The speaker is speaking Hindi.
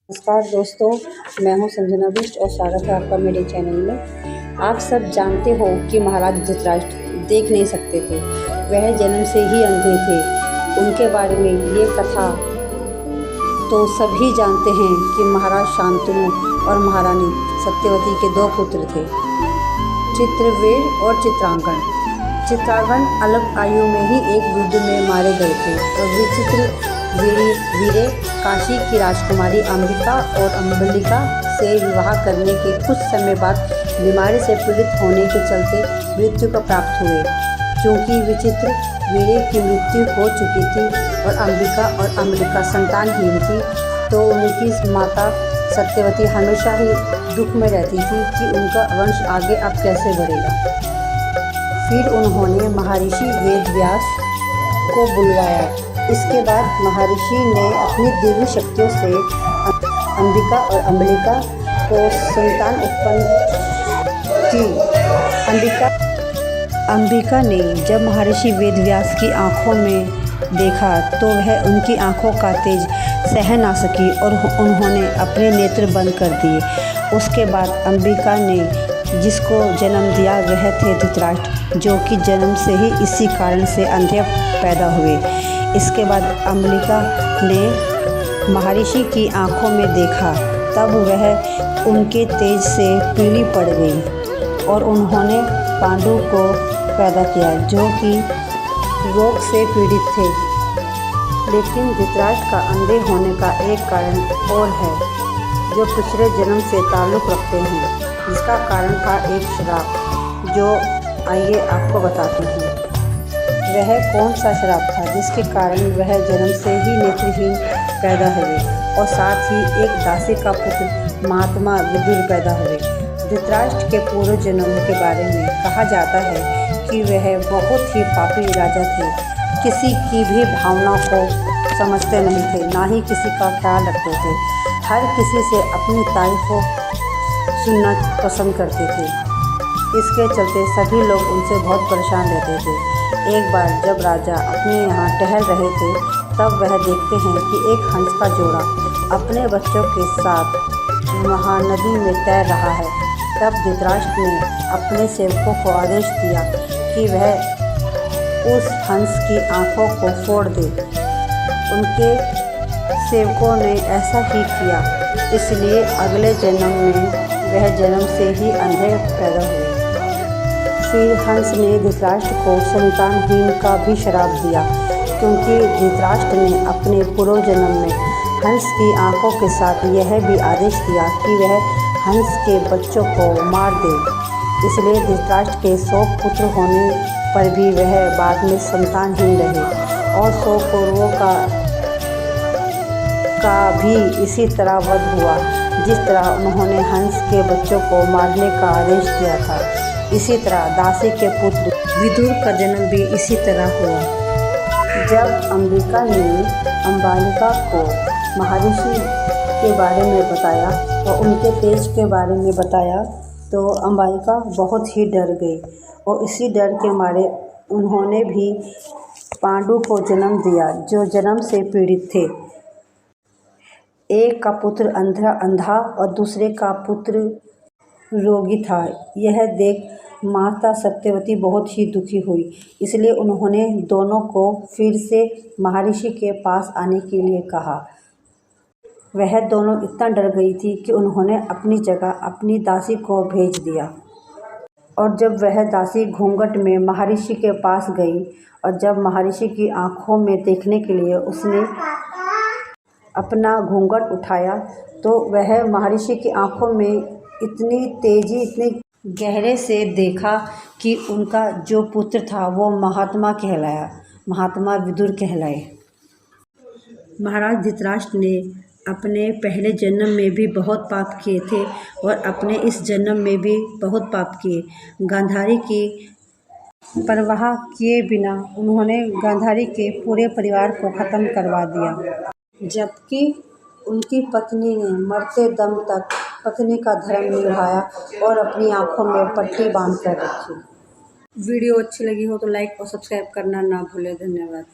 नमस्कार दोस्तों, मैं हूं संजना बिष्ट और स्वागत है आपका मेरे चैनल में। आप सब जानते हो कि महाराज धृतराष्ट्र देख नहीं सकते थे, वह जन्म से ही अंधे थे। उनके बारे में ये कथा तो सभी जानते हैं कि महाराज शांतनु और महारानी सत्यवती के 2 पुत्र थे, चित्रवीर और चित्रांगन। चित्रांगन अल्प आयु में ही एक युद्ध में मारे गए थे और वीरे काशी की राजकुमारी अंबिका और अम्बलिका से विवाह करने के कुछ समय बाद बीमारी से पीड़ित होने के चलते मृत्यु को प्राप्त हुए। क्योंकि विचित्र वीरे की मृत्यु हो चुकी थी और अंबिका और अम्बलिका संतानहीन थी, तो उनकी माता सत्यवती हमेशा ही दुख में रहती थी कि उनका वंश आगे अब कैसे बढ़ेगा। फिर उन्होंने महर्षि वेदव्यास को बुलवाया। इसके बाद महर्षि ने अपनी दिव्य शक्तियों से अंबिका और अम्बलिका को संतान उत्पन्न की। अंबिका ने जब महर्षि वेदव्यास की आंखों में देखा तो वह उनकी आंखों का तेज सह ना सकी और उन्होंने अपने नेत्र बंद कर दिए। उसके बाद अंबिका ने जिसको जन्म दिया वह थे धृतराष्ट्र, जो कि जन्म से ही इसी कारण से अंधे पैदा हुए। इसके बाद अम्बलिका ने महर्षि की आंखों में देखा, तब वह उनके तेज से पीली पड़ गई और उन्होंने पांडु को पैदा किया, जो कि रोग से पीड़ित थे। लेकिन धृतराष्ट्र का अंधे होने का एक कारण और है, जो पिछले जन्म से ताल्लुक़ रखते हैं, जिसका कारण था एक श्राप, जो आइए आपको बताते हैं। वह कौन सा श्राप था जिसके कारण वह जन्म से ही नेत्रहीन पैदा हुए और साथ ही एक दासी का पुत्र महात्मा विदुर पैदा हुए। धृतराष्ट्र के पूर्व जन्म के बारे में कहा जाता है कि वह बहुत ही पापी राजा थे, किसी की भी भावना को समझते नहीं थे, ना ही किसी का ख्याल रखते थे। हर किसी से अपनी तारीफों सुनना पसंद करते थे। इसके चलते सभी लोग उनसे बहुत परेशान रहते थे। एक बार जब राजा अपने यहाँ टहल रहे थे, तब वह देखते हैं कि एक हंस का जोड़ा अपने बच्चों के साथ महानदी में तैर रहा है। तब धृतराष्ट्र ने अपने सेवकों को आदेश दिया कि वह उस हंस की आँखों को फोड़ दे। उनके सेवकों ने ऐसा ही किया, इसलिए अगले जन्म में वह जन्म से ही अंधे पैदा हुए। फिर हंस ने धृतराष्ट्र को संतानहीन का भी श्राप दिया, क्योंकि धृतराष्ट्र ने अपने पूर्व जन्म में हंस की आंखों के साथ यह भी आदेश दिया कि वह हंस के बच्चों को मार दे। इसलिए धृतराष्ट्र के 100 पुत्र होने पर भी वह बाद में संतानहीन रहे और 100 कौरवों का भी इसी तरह वध हुआ, जिस तरह उन्होंने हंस के बच्चों को मारने का आदेश दिया था। इसी तरह दासी के पुत्र विदुर का जन्म भी इसी तरह हुआ। जब अंबिका ने अम्बालिका को महर्षि के बारे में बताया और उनके तेज के बारे में बताया, तो अम्बालिका बहुत ही डर गई और इसी डर के मारे उन्होंने भी पांडु को जन्म दिया, जो जन्म से पीड़ित थे। एक का पुत्र अंधा और दूसरे का पुत्र रोगी था। यह देख माता सत्यवती बहुत ही दुखी हुई, इसलिए उन्होंने दोनों को फिर से महर्षि के पास आने के लिए कहा। वह दोनों इतना डर गई थी कि उन्होंने अपनी जगह अपनी दासी को भेज दिया। और जब वह दासी घूंघट में महर्षि के पास गई और जब महर्षि की आंखों में देखने के लिए उसने अपना घूंघट उठाया, तो वह महर्षि की आंखों में इतनी गहरे से देखा कि उनका जो पुत्र था वो महात्मा विदुर कहलाए। महाराज धृतराष्ट्र ने अपने पहले जन्म में भी बहुत पाप किए थे और अपने इस जन्म में भी बहुत पाप किए। गांधारी की परवाह किए बिना उन्होंने गांधारी के पूरे परिवार को खत्म करवा दिया, जबकि उनकी पत्नी ने मरते दम तक पत्नी का धर्म निभाया और अपनी आंखों में पट्टी बांध कर रखी। वीडियो अच्छी लगी हो तो लाइक और सब्सक्राइब करना ना भूलें। धन्यवाद।